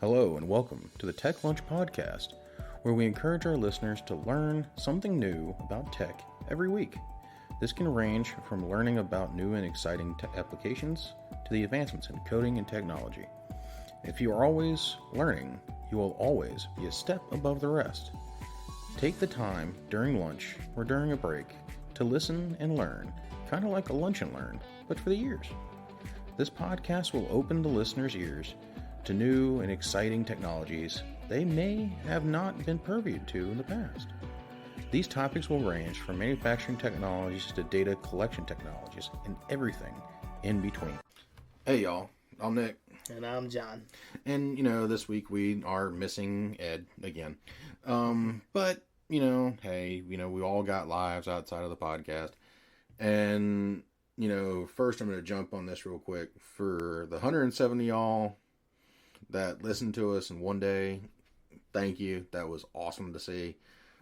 Hello and welcome to the Tech Lunch Podcast, where we encourage our listeners to learn something new about tech every week. This can range from learning about new and exciting applications to the advancements in coding and technology. If you are always learning, you will always be a step above the rest. Take the time during lunch or during a break to listen and learn, kind of like a lunch and learn, but for the ears. This podcast will open the listeners' ears to new and exciting technologies they may have not been privy to in the past. These topics will range from manufacturing technologies to data collection technologies and everything in between. Hey y'all, I'm Nick. And I'm John. And, this week we are missing Ed again. But, hey, we all got lives outside of the podcast. And, first I'm going to jump on this real quick. For the 170 y'all that listened to us in one day, thank you. That was awesome to see.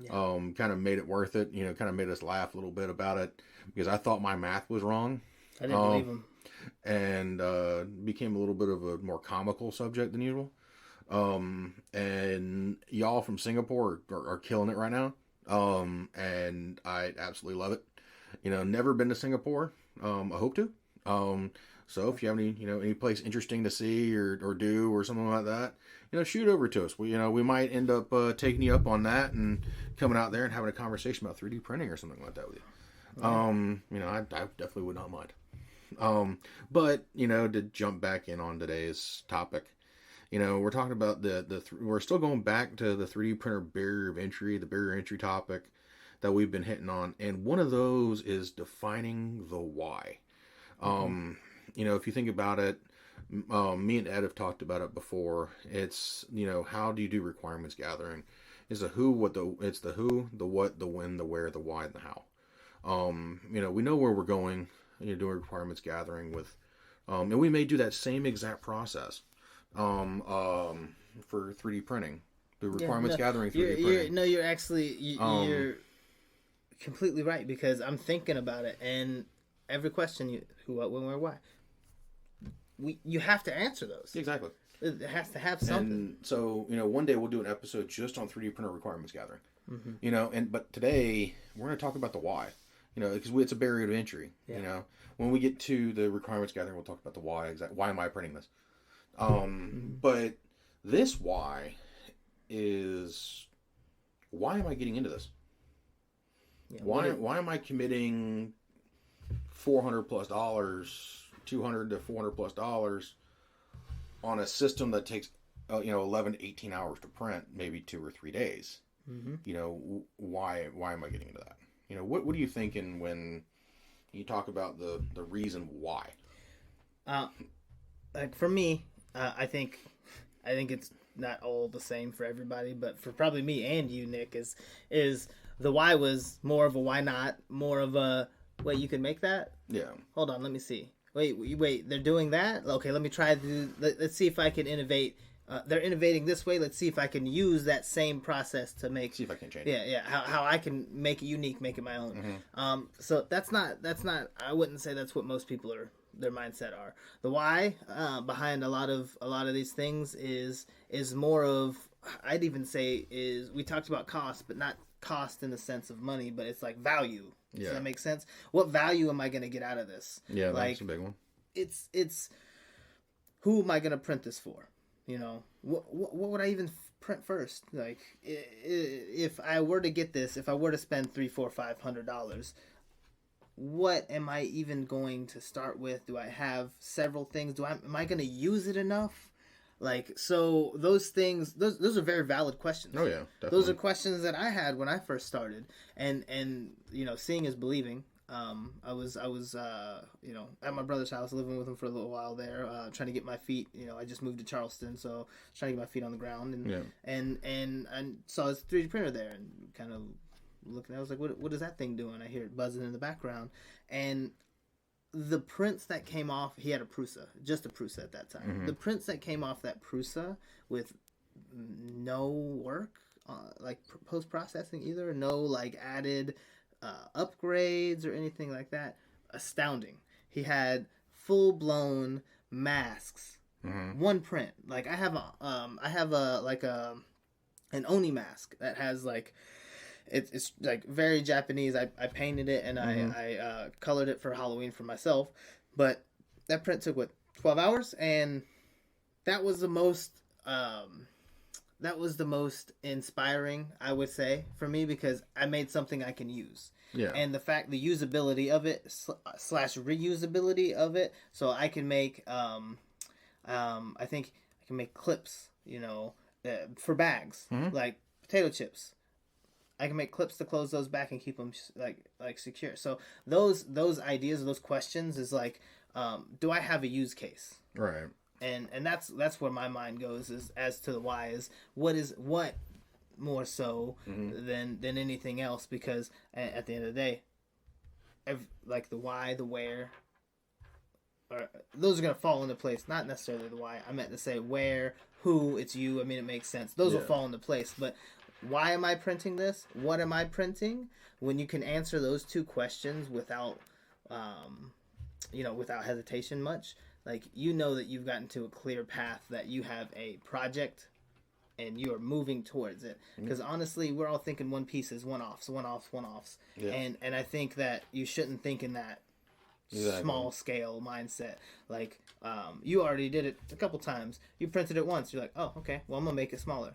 Yeah. Kind of made it worth it. Kind of made us laugh a little bit about it because I thought my math was wrong. I didn't believe him. And became a little bit of a more comical subject than usual. And y'all from Singapore are killing it right now. And I absolutely love it. Never been to Singapore. I hope to. So if you have any place interesting to see or do or something like that, shoot over to us. We might end up taking you up on that and coming out there and having a conversation about 3D printing or something like that with you. I definitely would not mind. But to jump back in on today's topic, we're talking about we're still going back to the 3D printer barrier of entry, the barrier entry topic that we've been hitting on. And one of those is defining the why. If you think about it, me and Ed have talked about it before. It's, how do you do requirements gathering? It's the who, it's the who, the what, the when, the where, the why, and the how. We know where we're going, doing requirements gathering with, and we may do that same exact process, for 3D printing, the requirements gathering 3D printing. You're completely right, because I'm thinking about it, and every question, who, what, when, where, why, you have to answer those. Exactly. It has to have something. And so, one day we'll do an episode just on 3D printer requirements gathering. But today we're going to talk about the why. Because it's a barrier to entry. Yeah. When we get to the requirements gathering, we'll talk about the why. Exactly. Why am I printing this? But this why is, why am I getting into this? Yeah, why am I committing $400+ $200 to $400+ on a system that takes 11 to 18 hours to print, maybe 2 or 3 days? Why am I getting into that? What are you thinking when you talk about the reason why? Like for me, I think it's not all the same for everybody, but for probably me and you, Nick, is the why was more of a why not, more of a, wait, you can make that? Yeah. Hold on, let me see. Wait, they're doing that? Okay, let me try let's see if I can innovate. They're innovating this way. Let's see if I can use that same process to make. See if I can change it. Yeah. How I can make it unique, make it my own. So that's not. I wouldn't say that's what most people their mindset are. The why behind a lot of these things is more of, I'd even say, is, we talked about cost, but not cost in the sense of money, but it's like value. Yeah. Does that make sense? What value am I going to get out of this? Yeah, that's a big one. It's who am I going to print this for? What would I even print first? Like, if I were to get this, if I were to spend $300, $400, $500, what am I even going to start with? Do I have several things? Am I going to use it enough? Like, so those things, those are very valid questions. Oh yeah, definitely. Those are questions that I had when I first started, and seeing is believing. I was at my brother's house, living with him for a little while there, trying to get my feet. I just moved to Charleston, so trying to get my feet on the ground, and saw this 3D printer there, and kind of looking. I was like, what is that thing doing? I hear it buzzing in the background, and the prints that came off, he had a Prusa, just a Prusa at that time. The prints that came off that Prusa with no work, like post-processing either, no like added upgrades or anything like that, astounding. He had full-blown masks Mm-hmm. One print. Like I have I have an oni mask that has like it's like very Japanese. I painted it and I colored it for Halloween for myself, but that print took what 12 hours, and that was the most inspiring, I would say, for me, because I made something I can use. Yeah. And the usability of it slash reusability of it, so I can make I think I can make clips, for bags, like potato chips. I can make clips to close those back and keep them like secure. So those ideas, those questions is like, do I have a use case? Right. And that's where my mind goes, is as to the why, is what more so than anything else, because at the end of the day, like the why, the where, those are going to fall into place. Not necessarily the why. I meant to say where, who, it's you. I mean, it makes sense. Those will fall into place. But why am I printing this? What am I printing? When you can answer those two questions without, without hesitation much, like, that you've gotten to a clear path, that you have a project and you are moving towards it. Because honestly, we're all thinking one pieces, one-offs. Yeah. And I think that you shouldn't think in that small scale mindset. Like, you already did it a couple times. You printed it once. You're like, oh, okay, well, I'm going to make it smaller.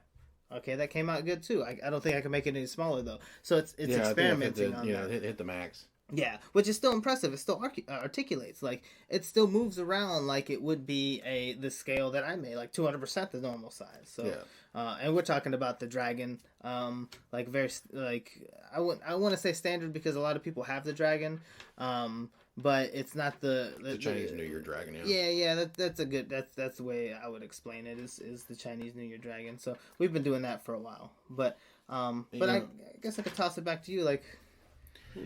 Okay, that came out good too. I don't think I can make it any smaller though. So it's experimenting on that. Hit the max. Yeah, which is still impressive. It still articulates, like, it still moves around like it would be the scale that I made, like 200% the normal size. So, and we're talking about the dragon, like very I want to say standard, because a lot of people have the dragon, but it's not the Chinese New Year dragon. Yeah. That's the way I would explain it, is the Chinese New Year dragon. So we've been doing that for a while, but I guess I could toss it back to you, like.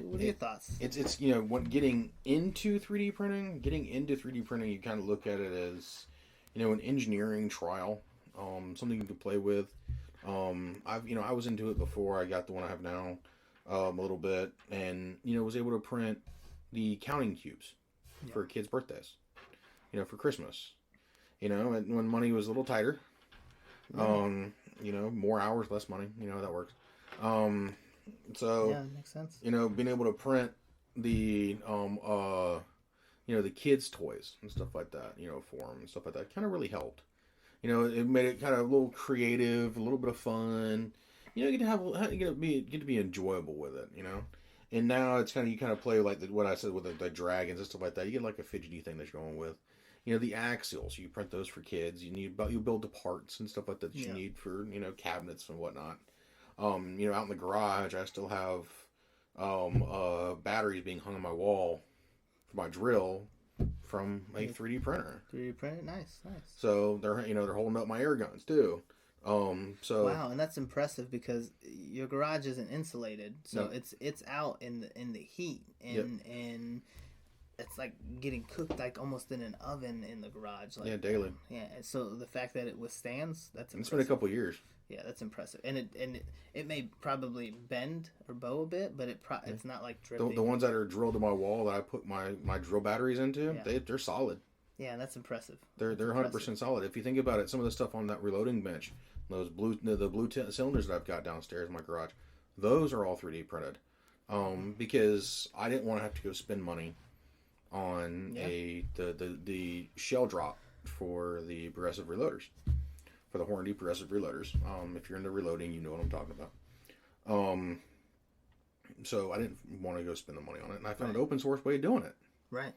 What are your thoughts? It's when getting into 3D printing, you kind of look at it as, an engineering trial, something you can play with. I was into it before I got the one I have now, a little bit, and was able to print the counting cubes for kids' birthdays, for Christmas, and when money was a little tighter, more hours, less money, that works. So yeah, makes sense. Being able to print the the kids' toys and stuff like that, for them and stuff like that, kind of really helped. It made it kind of a little creative, a little bit of fun. You get to be enjoyable with it, And now it's you kind of play like what I said with the dragons and stuff like that. You get like a fidgety thing that you're going with. The axials, you print those for kids. You build the parts and stuff like that you need for cabinets and whatnot. Out in the garage, I still have batteries being hung on my wall for my drill from a 3D printer. 3D printer, nice. So they're holding up my air guns too. Wow, and that's impressive, because your garage isn't insulated, so it's out in the heat, and it's like getting cooked like almost in an oven in the garage. Like, daily. Yeah, and so the fact that it withstands, that's impressive. It's been a couple years. Yeah, that's impressive, and it may probably bend or bow a bit, but it's not like dripping. The ones that are drilled in my wall that I put my drill batteries into, they're solid. Yeah, that's impressive. They're 100% solid. If you think about it, some of the stuff on that reloading bench, the blue cylinders that I've got downstairs in my garage, those are all 3D printed, because I didn't want to have to go spend money on the shell drop for the progressive reloaders. For the Hornady progressive reloaders. If you're into reloading, you know what I'm talking about. So I didn't want to go spend the money on it, and I found an open source way of doing it. Right.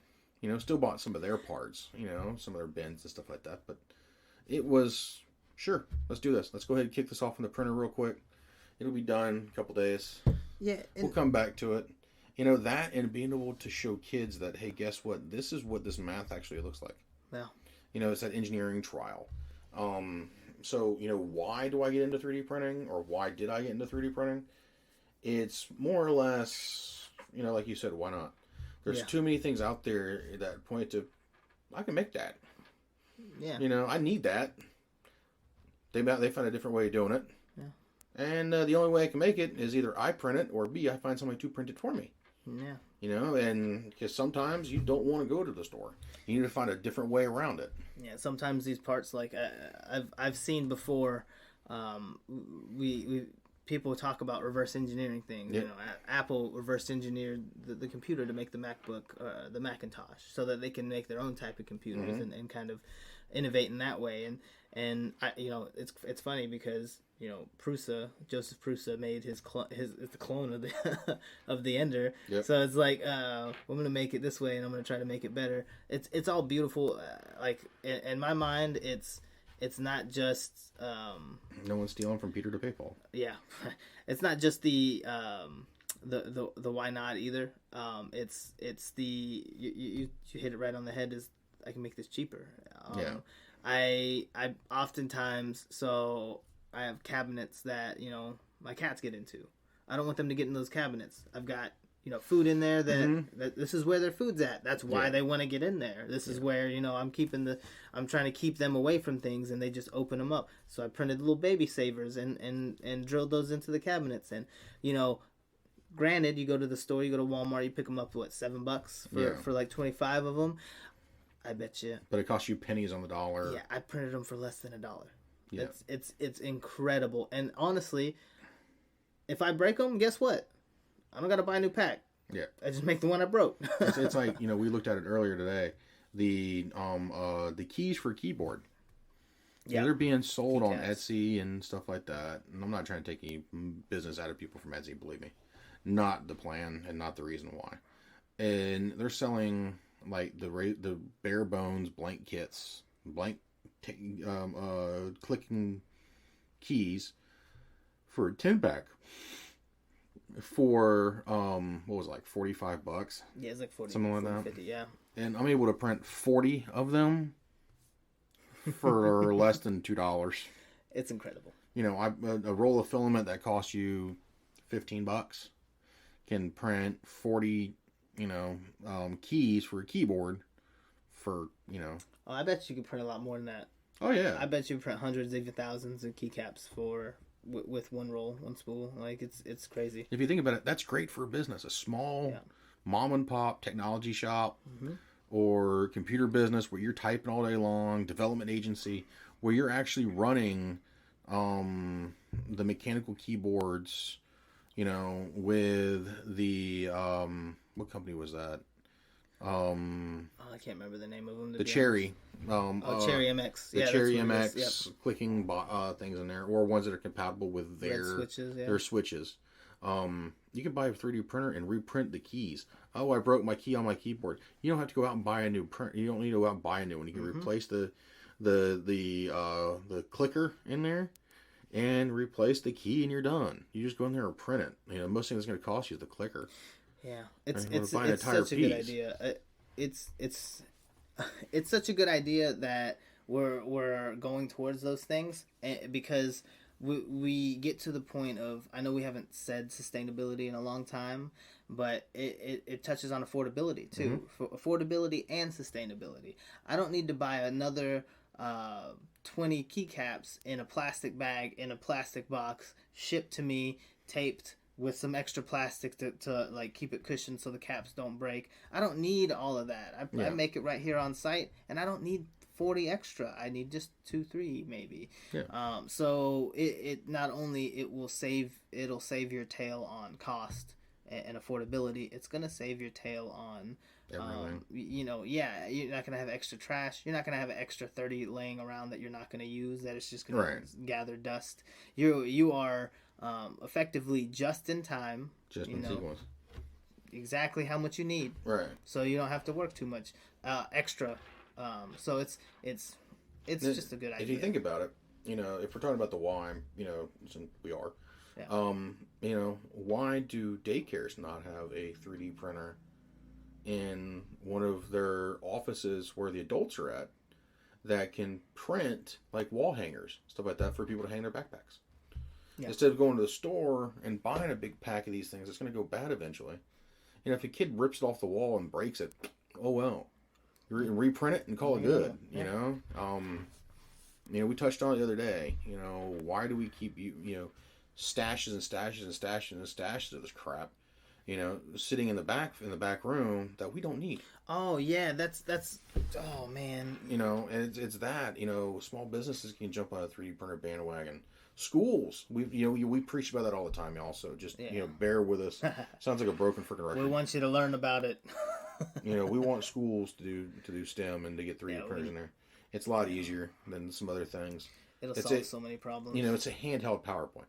Still bought some of their parts, some of their bins and stuff like that, but it was, sure, let's do this. Let's go ahead and kick this off in the printer real quick. It'll be done in a couple days. Yeah. We'll come back to it. That, and being able to show kids that, hey, guess what? This is what this math actually looks like. Yeah. It's that engineering trial. So, why do I get into 3D printing, or why did I get into 3D printing? It's more or less, like you said, why not? There's too many things out there that point to, I can make that. Yeah. I need that. They find a different way of doing it. Yeah. And the only way I can make it is either I print it, or B, I find somebody to print it for me. Yeah. You know, and because sometimes you don't want to go to the store, you need to find a different way around it. Yeah, sometimes these parts, like I've seen before, we people talk about reverse engineering things. Yep. You know, Apple reverse engineered the computer to make the MacBook, the Macintosh, so that they can make their own type of computers and kind of innovate in that way. And you know, it's funny because you know Joseph Prusa made his it's the clone of the of the Ender. Yep. So it's like I'm gonna make it this way, and I'm gonna try to make it better. It's all beautiful. Like in my mind, it's not just No one's stealing from Peter to pay Paul. yeah, it's not just the why not either. It's the you hit it right on the head. Is I can make this cheaper. Yeah. I oftentimes, so I have cabinets that, you know, my cats get into. I don't want them to get in those cabinets. I've got, you know, food in there that this is where their food's at. That's why they want to get in there. This is where, you know, I'm trying to keep them away from things, and they just open them up. So I printed little baby savers and drilled those into the cabinets. And, you know, granted, you go to the store, you go to Walmart, you pick them up for what, $7 for like 25 of them. I bet you. But it costs you pennies on the dollar. Yeah, I printed them for less than $1. Yeah. It's incredible. And honestly, if I break them, guess what? I don't got to buy a new pack. Yeah. I just make the one I broke. It's like, you know, we looked at it earlier today. The keys for a keyboard. Yeah, they're being sold on Etsy and stuff like that. And I'm not trying to take any business out of people from Etsy, believe me. Not the plan and not the reason why. And they're selling like the bare bones blank kits, clicking keys for a 10-pack for what was it, like $45? Yeah, it's like 40, something like 40, that. 50, yeah. And I'm able to print 40 of them for less than $2. It's incredible. You know, a roll of filament that costs you $15 can print 40, you know, keys for a keyboard for, you know. Oh, I bet you could print a lot more than that. Oh yeah. I bet you print hundreds, even thousands of keycaps with one roll, one spool. Like it's crazy. If you think about it, that's great for a business, a small mom and pop technology shop or computer business where you're typing all day long, development agency where you're actually running the mechanical keyboards, you know, with the what company was that? I can't remember the name of them. The Cherry. Cherry MX. The Cherry MX clicking things in there, or ones that are compatible with their switches. You can buy a 3D printer and reprint the keys. Oh, I broke my key on my keyboard. You don't have to go out and buy a new print. You don't need to go out and buy a new one. You can replace the clicker in there and replace the key, and you're done. You just go in there and print it. You know, most thing that's going to cost you is the clicker. Yeah, it's such a good idea. It's such a good idea that we're going towards those things, because we get to the point of, I know we haven't said sustainability in a long time, but it touches on affordability too. For affordability and sustainability. I don't need to buy another 20 keycaps in a plastic bag, in a plastic box, shipped to me, taped with some extra plastic to like keep it cushioned so the caps don't break. I don't need all of that. I make it right here on site, and I don't need 40 extra. I need just 2-3 maybe. Yeah. So it not only it'll save your tail on cost and affordability, it's gonna save your tail on you know, you're not gonna have extra trash. You're not gonna have an extra 30 laying around that you're not gonna use, that it's just gonna gather dust. You are effectively just in time, just in sequence, exactly how much you need, right? So you don't have to work too much extra. So it's just a good idea. If you think about it, you know, if we're talking about the why, you know, since we are, you know, why do daycares not have a 3D printer in one of their offices where the adults are at that can print like wall hangers, stuff like that, for people to hang their backpacks? Yeah. Instead of going to the store and buying a big pack of these things, it's going to go bad eventually. You know, if a kid rips it off the wall and breaks it, oh well. Reprint it and call it good. You know, you know, we touched on it the other day. You know, why do we keep you know, stashes and stashes and stashes and stashes of this crap? sitting in the back room that we don't need. Oh yeah, that's oh man. And it's that, small businesses can jump on a 3D printer bandwagon. Schools, we preach about that all the time. Also, just bear with us. Sounds like a broken freaking record. We want you to learn about it. We want schools to do STEM and to get 3D printers in there. It's a lot easier than some other things. It'll solve so many problems. It's a handheld PowerPoint.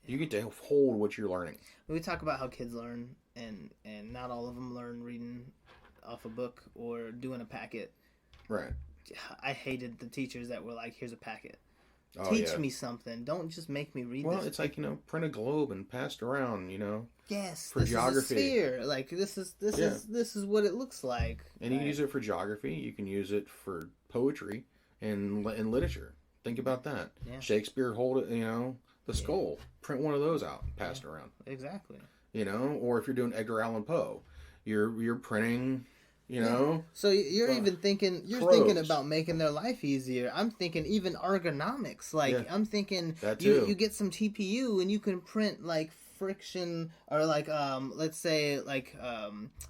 You get to hold what you're learning. We talk about how kids learn, and not all of them learn reading off a book or doing a packet. Right. I hated the teachers that were like, "Here's a packet. Oh, Teach me something. Don't just make me read." Well, this. It's like print a globe and pass it around. Yes, for this geography. Is a sphere. Like this is what it looks like. And you can use it for geography. You can use it for poetry and literature. Think about that. Yeah. Shakespeare hold it. The skull. Print one of those out and pass it around. Exactly. Or if you're doing Edgar Allan Poe, you're printing. So you're even thinking thinking about making their life easier. I'm thinking even ergonomics. Like I'm thinking you get some TPU and you can print like friction or like let's say like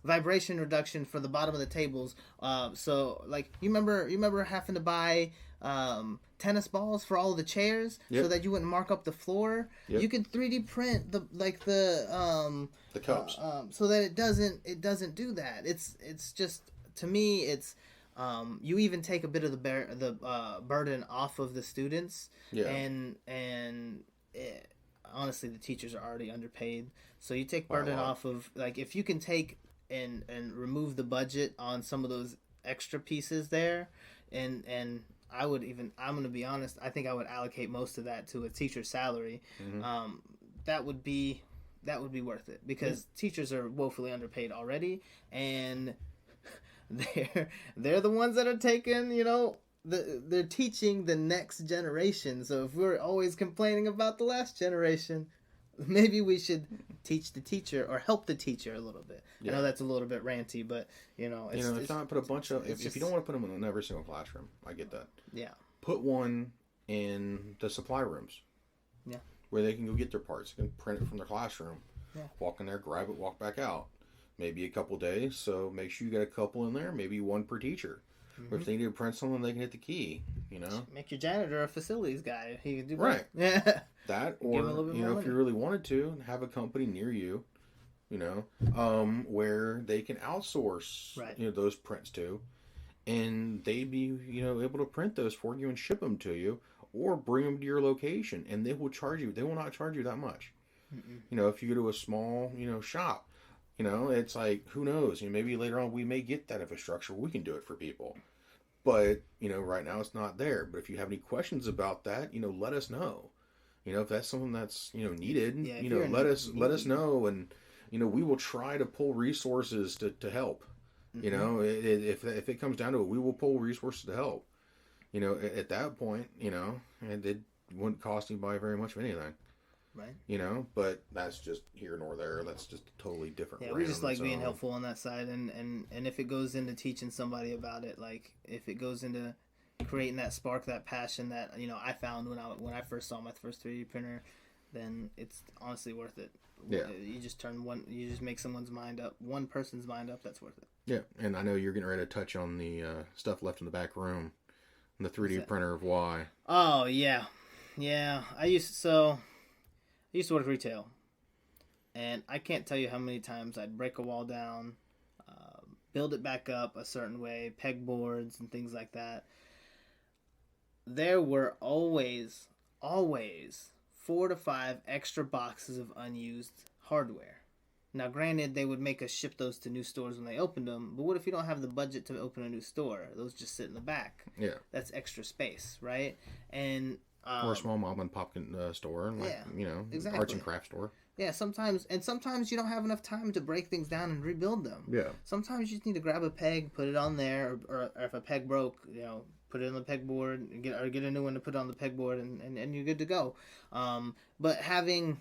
vibration reduction for the bottom of the tables. So like you remember having to buy tennis balls for all of the chairs so that you wouldn't mark up the floor. You could 3D print the cups so that it doesn't do that. It's just, to me, it's you even take a bit of the burden off of the students. Honestly, the teachers are already underpaid, so you take burden off of, like, if you can take and remove the budget on some of those extra pieces there, and I'm going to be honest, I think I would allocate most of that to a teacher's salary. Mm-hmm. That would be worth it, because teachers are woefully underpaid already, and they're the ones that are taking, they're teaching the next generation. So if we're always complaining about the last generation, maybe we should teach the teacher or help the teacher a little bit. I know that's a little bit ranty, but if not put a bunch of if you don't want to put them in every single classroom, I get that. Yeah. Put one in the supply rooms. Yeah. Where they can go get their parts, they can print it from their classroom. Yeah. Walk in there, grab it, walk back out. Maybe a couple days, so make sure you get a couple in there, maybe one per teacher. Mm-hmm. Or if they need to print something, they can hit the key. Make your janitor a facilities guy. He can do both. Right. Yeah. That, or if you really wanted to, have a company near you, where they can outsource, those prints to, and they'd be, able to print those for you and ship them to you, or bring them to your location, and they will charge you. They will not charge you that much. Mm-mm. If you go to a small, shop, it's like, who knows? Maybe later on we may get that infrastructure. We can do it for people. But, right now it's not there. But if you have any questions about that, let us know. If that's something that's, needed, let us know. And, we will try to pull resources to help. Mm-hmm. If it comes down to it, we will pull resources to help. At that point, and it wouldn't cost anybody very much of anything. Right. But that's just here nor there. That's just a totally different. Yeah, we just like being helpful on that side, and if it goes into teaching somebody about it, like if it goes into creating that spark, that passion that I found when I first saw my first 3D printer, then it's honestly worth it. Yeah. You just make someone's mind up, one person's mind up. That's worth it. Yeah, and I know you're getting ready to touch on the stuff left in the back room, the 3D printer of why. Oh yeah. I used to work retail, and I can't tell you how many times I'd break a wall down, build it back up a certain way, pegboards and things like that. There were always 4 to 5 extra boxes of unused hardware. Now, granted, they would make us ship those to new stores when they opened them, but what if you don't have the budget to open a new store? Those just sit in the back. Yeah. That's extra space, right? And or a small mom and pop store, exactly. Arts and craft store. Yeah, sometimes you don't have enough time to break things down and rebuild them. Yeah. Sometimes you just need to grab a peg, put it on there, or if a peg broke, put it on the pegboard, get a new one to put on the pegboard, and you're good to go. But having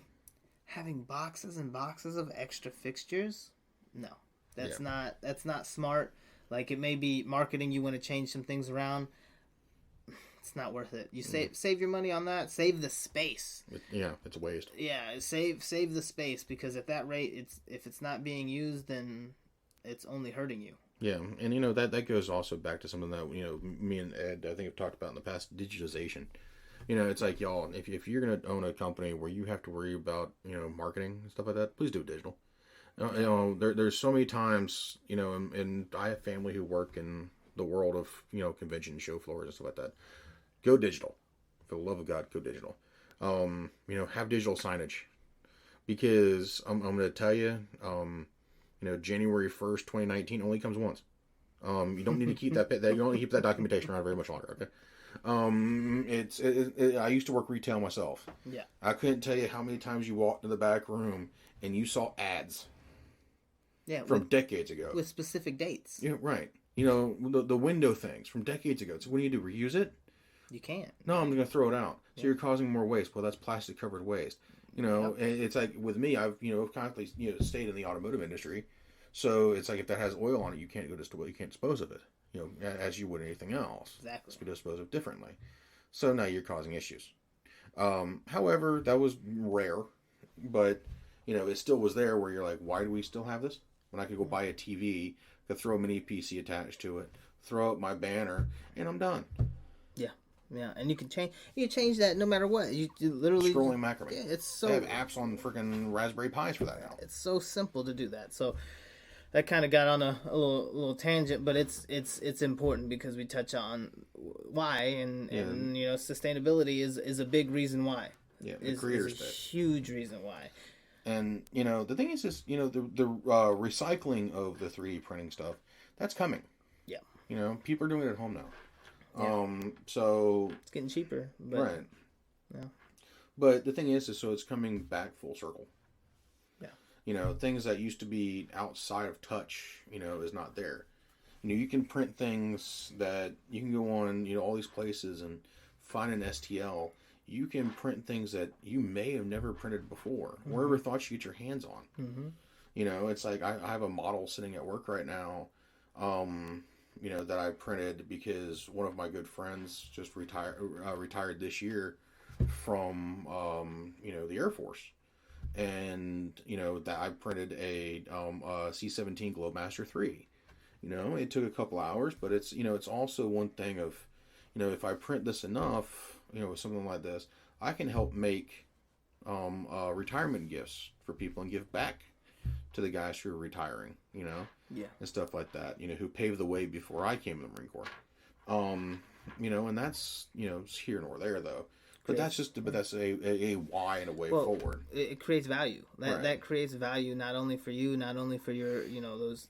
boxes and boxes of extra fixtures, no, that's not smart. Like, it may be marketing, you want to change some things around. It's not worth it. You save your money on that. Save the space. It's a waste. Yeah, save the space, because at that rate, if it's not being used, then it's only hurting you. Yeah, and that goes also back to something that me and Ed I think have talked about in the past: digitization. It's like, y'all, if you're gonna own a company where you have to worry about marketing and stuff like that, please do it digital. There's so many times and I have family who work in the world of convention show floors and stuff like that. Go digital. For the love of God, go digital. Have digital signage. Because I'm going to tell you, January 1st, 2019 only comes once. You don't need to keep that. You don't need to keep that documentation around very much longer. Okay. I used to work retail myself. Yeah. I couldn't tell you how many times you walked in the back room and you saw ads. Yeah. From decades ago. With specific dates. Yeah, right. The window things from decades ago. So what do? Reuse it? You can't. No, I'm going to throw it out. So you're causing more waste. Well, that's plastic covered waste. And it's like with me, I've constantly stayed in the automotive industry. So it's like if that has oil on it, you can't you can't dispose of it. As you would anything else. Exactly. It's disposed of differently. So now you're causing issues. However, that was rare, but it still was there where you're like, why do we still have this? When I could go buy a TV, could throw a mini PC attached to it, throw up my banner, and I'm done. Yeah, and you can change that no matter what. You literally scrolling macrame. Yeah, it's so. They have apps on freaking Raspberry Pis for that now. It's so simple to do that. So that kind of got on a little tangent, but it's important because we touch on why and sustainability is a big reason why. Yeah, the creators bit. Huge reason why. And the thing is the recycling of the 3D printing stuff, that's coming. Yeah. People are doing it at home now. Yeah. So it's getting cheaper, but right. Yeah. But the thing is so it's coming back full circle. Yeah. Things that used to be outside of touch, is not there. You can print things that you can go on, all these places and find an STL. You can print things that you may have never printed before, or ever thought you get your hands on. Mm-hmm. It's like I have a model sitting at work right now, that I printed because one of my good friends just retired this year from, the Air Force. And, that I printed a C-17 Globemaster 3. It took a couple hours, but it's, it's also one thing of, if I print this enough, with something like this, I can help make retirement gifts for people and give back to the guys who are retiring, Yeah. and stuff like that, who paved the way before I came to the Marine Corps. And that's, it's here nor there though. But that's a why and a way forward. It creates value. Right. That creates value not only for you, not only for your,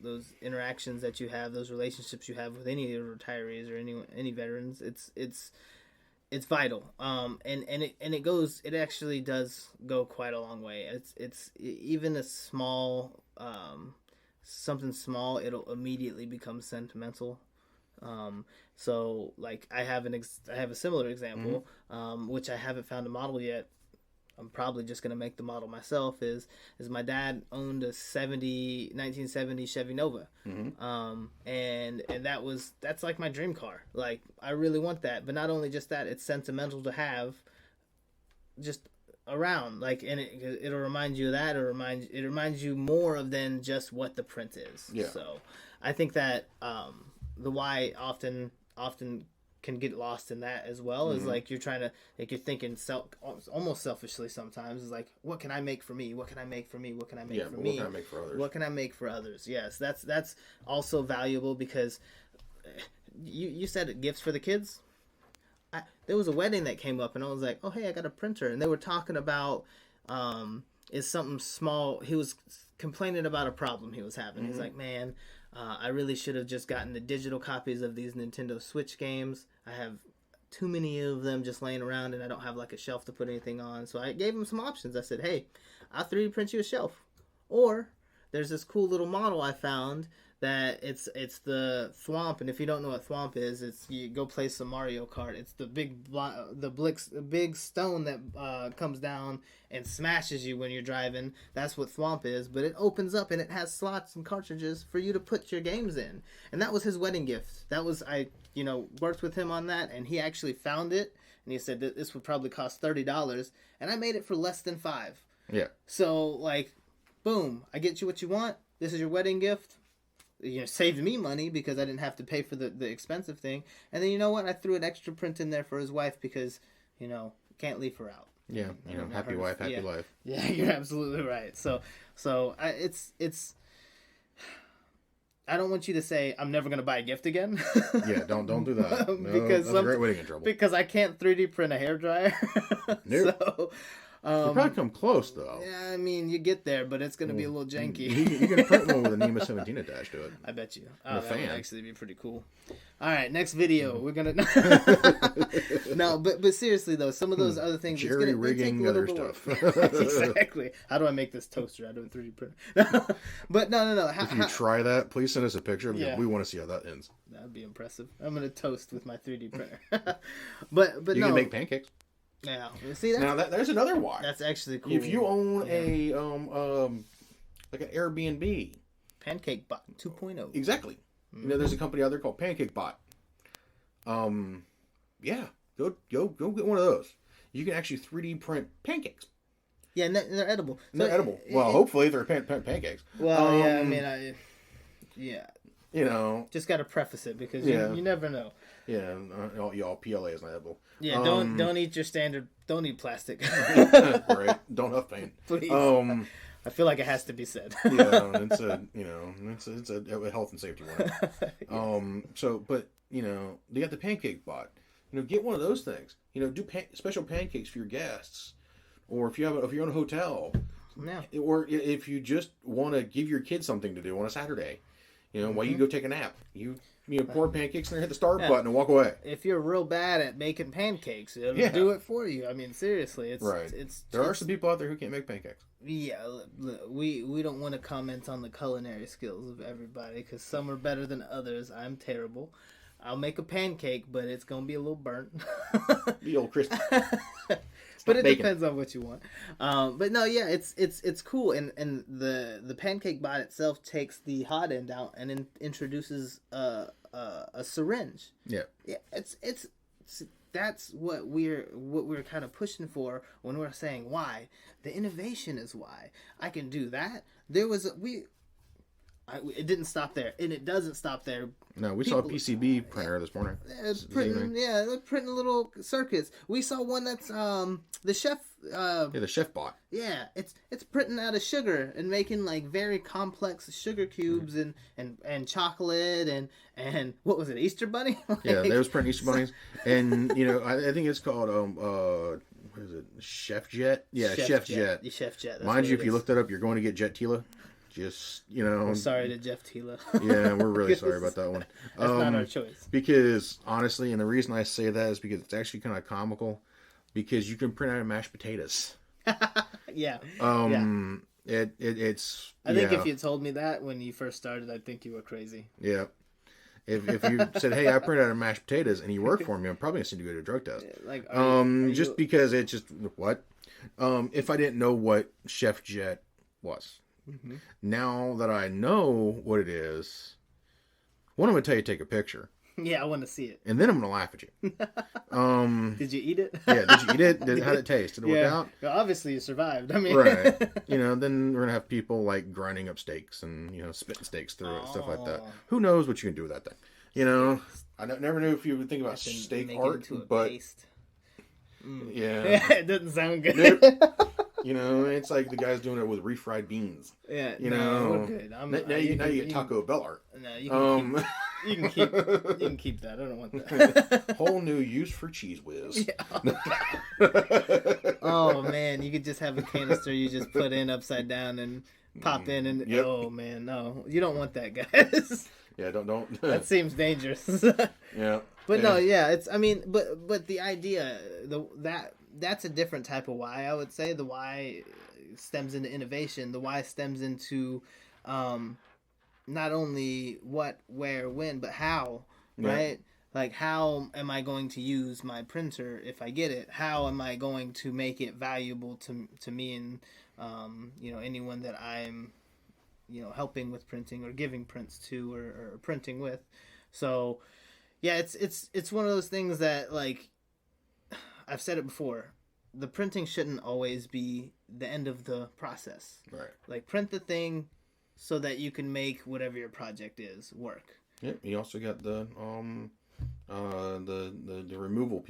those interactions that you have, those relationships you have with any of the retirees or any veterans. It's vital. It actually does go quite a long way. It's even a small something small, it'll immediately become sentimental. So like I have a similar example, which I haven't found a model yet. I'm probably just gonna make the model myself. Is my dad owned a 1970 Chevy Nova, and that's like my dream car. Like I really want that, but not only just that, it's sentimental to have, just around. Like, and it'll remind you of that, or it reminds you more of than just what the print is. Yeah. So I think that the why often can get lost in that as well. Is like you're trying to, like you're thinking almost selfishly sometimes. Is like, what can I make for me? What can I make for me? What can I make for me? What can I make for others? What can I make for others? Yes, that's also valuable because you said gifts for the kids. There was a wedding that came up and I was like, oh hey, I got a printer, and they were talking about is something small. He was complaining about a problem he was having. He's like, man, I really should have just gotten the digital copies of these Nintendo Switch games. I have too many of them just laying around and I don't have like a shelf to put anything on. So I gave him some options. I said, hey, I'll 3D print you a shelf. Or there's this cool little model I found that it's the thwomp, and if you don't know what thwomp is, it's you go play some Mario Kart. It's the big stone that comes down and smashes you when you're driving. That's what thwomp is, but it opens up and it has slots and cartridges for you to put your games in. And that was his wedding gift. That was I worked with him on that, and he actually found it, and he said that this would probably cost $30, and I made it for less than $5. Yeah. So like, boom, I get you what you want. This is your wedding gift. Saved me money because I didn't have to pay for the expensive thing. And then you know what? I threw an extra print in there for his wife because, can't leave her out. Yeah, happy wife, happy life. Yeah, you're absolutely right. So it's. I don't want you to say I'm never gonna buy a gift again. Yeah, don't do that. No, because that's a great way to get in trouble. Because I can't 3D print a hairdryer. Nope. So. You probably come close though. Yeah, I mean you get there, but it's gonna be a little janky. You can print one with a NEMA 17 attached to it. I bet you. That would actually be pretty cool. All right, next video. We're gonna. No, but seriously though, some of those other things. Jerry rigging other stuff. Exactly. How do I make this toaster out of a 3D printer? But no. If you try that, please send us a picture. Yeah. We want to see how that ends. That'd be impressive. I'm gonna toast with my 3D printer. but you can make pancakes. Yeah, see that? Now there's another why. That's actually cool. If you own a like an Airbnb, Pancake Bot 2.0. Exactly. Mm-hmm. There's a company out there called Pancake Bot. Yeah, go get one of those. You can actually 3D print pancakes. Yeah, and they're edible. They're edible. Well, hopefully they're pancakes. Well, yeah, I mean, yeah. Just got to preface it because you never know. Yeah, y'all, PLA is not edible. Yeah, don't eat your standard. Don't eat plastic. Right. Don't huff paint. Please. I feel like it has to be said. Yeah, it's a health and safety warning. But they got the Pancake Bot. Get one of those things. Do special pancakes for your guests, or if you're in a hotel, or if you just want to give your kids something to do on a Saturday, while you go take a nap, you pour pancakes and hit the start button and walk away. If you're real bad at making pancakes, it'll do it for you. I mean, seriously, it's right. There are some people out there who can't make pancakes. Yeah, we don't want to comment on the culinary skills of everybody because some are better than others. I'm terrible. I'll make a pancake, but it's gonna be a little burnt. The old crispy. But it depends on what you want. But no, yeah, it's cool, and the Pancake Bot itself takes the hot end out and introduces a syringe. Yeah. Yeah, it's that's what we're kind of pushing for when we're saying why. The innovation is why. I can do that. It didn't stop there, and it doesn't stop there. No, we saw a PCB printer this morning. They're printing little circuits. We saw one that's the chef. The Chef Bot. Yeah, it's printing out of sugar and making like very complex sugar cubes and chocolate and what was it, Easter Bunny? Yeah, they was printing Easter bunnies, and I think it's called what is it, Chef Jet? Yeah, Chef Jet. The Chef Jet. Mind you, if you look that up, you're going to get Jet Tila. Just we're sorry to Jeff Tila. Yeah, we're really sorry about that one. That's not our choice. Because honestly, and the reason I say that is because it's actually kind of comical. Because you can print out of mashed potatoes. Yeah. It's. I think if you told me that when you first started, I'd think you were crazy. Yeah. If you said, "Hey, I print out of mashed potatoes," and you work for me, I'm probably gonna send you to go to a drug test. Like, just because it's just what. If I didn't know what Chef Jet was. Mm-hmm. Now that I know what it is, one, I'm going to tell you to take a picture. Yeah, I want to see it. And then I'm going to laugh at you. Did you eat it? Yeah, did you eat it? How did it taste? Did it work out? Well, obviously you survived. I mean, right. Then we're going to have people like grinding up steaks and, spitting steaks through it, stuff like that. Who knows what you can do with that thing? I never knew if you would think about steak art, but... Paste. Yeah. It doesn't sound good. It's like the guy's doing it with refried beans. Yeah, we're good. Now you get Taco Bell art. No, you can keep that. I don't want that. Whole new use for Cheese Whiz. Yeah. Oh man, you could just have a canister you just put in upside down and pop in and oh man, no, you don't want that, guys. Yeah, don't. That seems dangerous. Yeah. But no, yeah, it's. I mean, but the idea, that's a different type of why. I would say the why stems into innovation. The why stems into not only what, where, when, but how, Yeah. right? Like, how am I going to use my printer if I get it? How am I going to make it valuable to me and, anyone that I'm, helping with printing or giving prints to or printing with. So, yeah, it's one of those things that, like, I've said it before. The printing shouldn't always be the end of the process. Right. Like, print the thing so that you can make whatever your project is work. Yep. You also got the removal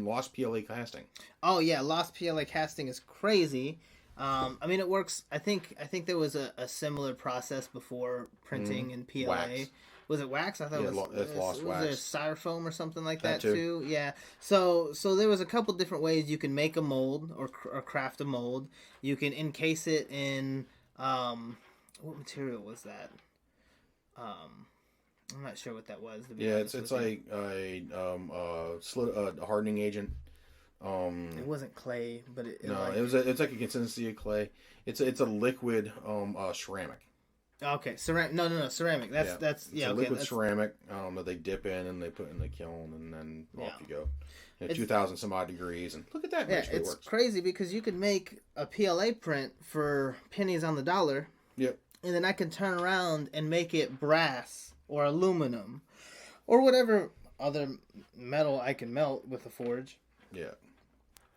lost PLA casting. Oh yeah, lost PLA casting is crazy. I mean, it works. I think there was a similar process before printing in PLA. Wax. Was it wax? I thought it was lost wax. Was there styrofoam or something like that too. too? Yeah. So there was a couple different ways you can make a mold or craft a mold. You can encase it in what material was that? I'm not sure what that was. Yeah, it's like a hardening agent. It wasn't clay, but it's like a consistency of clay. It's a liquid ceramic. Okay, ceramic. No, ceramic. That's It's a liquid ceramic that they dip in and they put in the kiln, and then off you go. 2,000 some odd degrees, and look at that. Yeah, it's crazy because you could make a PLA print for pennies on the dollar. Yep. And then I can turn around and make it brass or aluminum or whatever other metal I can melt with a forge. Yeah.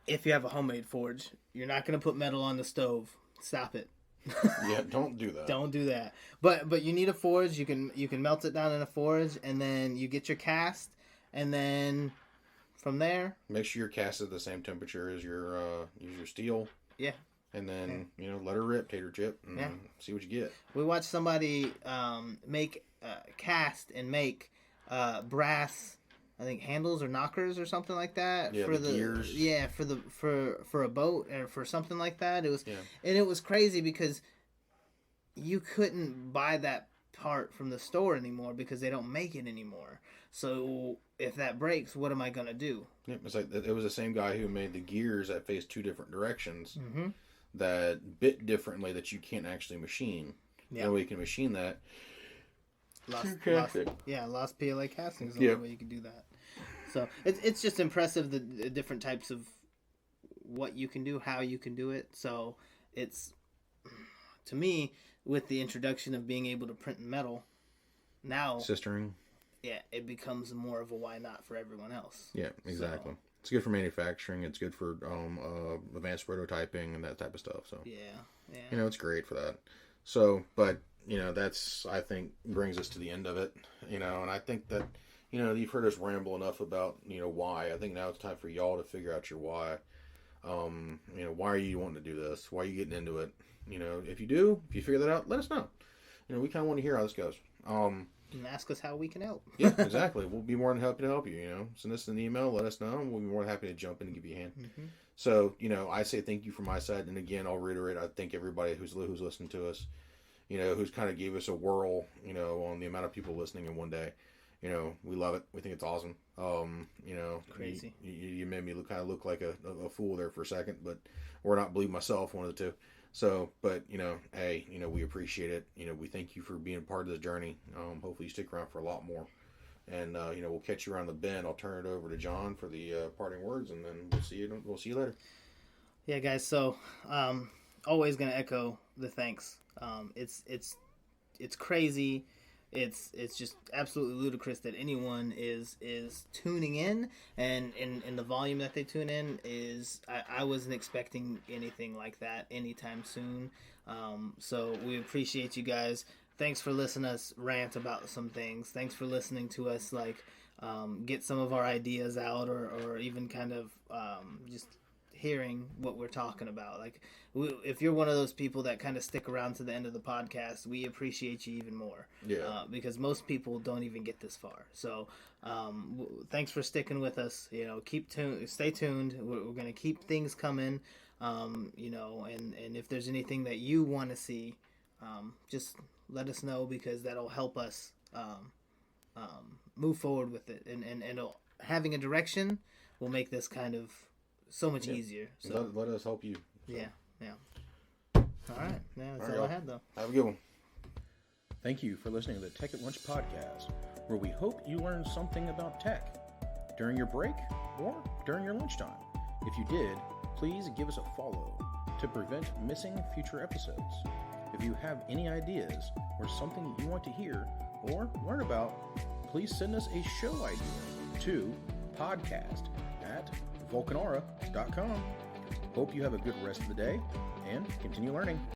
If you have a homemade forge, you're not going to put metal on the stove. Stop it. Yeah, don't do that. Don't do that. But you need a forge. You can melt it down in a forge, and then you get your cast, and then from there, make sure your cast is the same temperature as your steel. Yeah. And then let her rip, tater chip, and see what you get. We watched somebody make cast and make brass. I think handles or knockers or something like that for the gears. Yeah, for a boat or for something like that. It was and it was crazy because you couldn't buy that part from the store anymore because they don't make it anymore. So if that breaks, what am I gonna do? Yeah, it's like it was the same guy who made the gears that face two different directions that bit differently that you can't actually machine. Yeah. The only way you can machine that. Lost PLA casting is the only way you can do that. So it's just impressive the different types of what you can do, how you can do it. So it's, to me, with the introduction of being able to print in metal, now sistering, it becomes more of a why not for everyone else. Yeah, exactly. So, it's good for manufacturing. It's good for advanced prototyping and that type of stuff. So yeah, it's great for that. So, but that's, I think, brings us to the end of it. And I think that you've heard us ramble enough about why. I think now it's time for y'all to figure out your why. Why are you wanting to do this? Why are you getting into it? If you figure that out, let us know. We kind of want to hear how this goes. And ask us how we can help. Yeah, exactly. We'll be more than happy to help you. Send us an email, let us know, and we'll be more than happy to jump in and give you a hand. Mm-hmm. So, I say thank you from my side, and again, I'll reiterate, I thank everybody who's listening to us, who's kind of gave us a whirl, on the amount of people listening in one day. We love it. We think it's awesome. Crazy. You made me look like a fool there for a second, but or not believe myself, one of the two. So, but hey, we appreciate it. We thank you for being part of the journey. Hopefully you stick around for a lot more. And we'll catch you around the bend. I'll turn it over to John for the parting words, and then we'll see you later. Yeah, guys. So, always gonna echo the thanks. It's crazy. It's just absolutely ludicrous that anyone is tuning in, and in the volume that they tune in is I wasn't expecting anything like that anytime soon. So we appreciate you guys. Thanks for listening to us rant about some things. Thanks for listening to us get some of our ideas out, or even kind of just hearing what we're talking about. If you're one of those people that kind of stick around to the end of the podcast, we appreciate you even more. Yeah. Because most people don't even get this far. So, thanks for sticking with us. Stay tuned. We're going to keep things coming. And if there's anything that you want to see, just let us know, because that'll help us move forward with it. And having a direction will make this kind of so much easier. So let us help you. So. Yeah. All right. Yeah, that's all I had, though. Have a good one. Thank you for listening to the Tech at Lunch podcast, where we hope you learned something about tech during your break or during your lunchtime. If you did, please give us a follow to prevent missing future episodes. If you have any ideas or something you want to hear or learn about, please send us a show idea to podcast@vulcanara.com. Hope you have a good rest of the day and continue learning.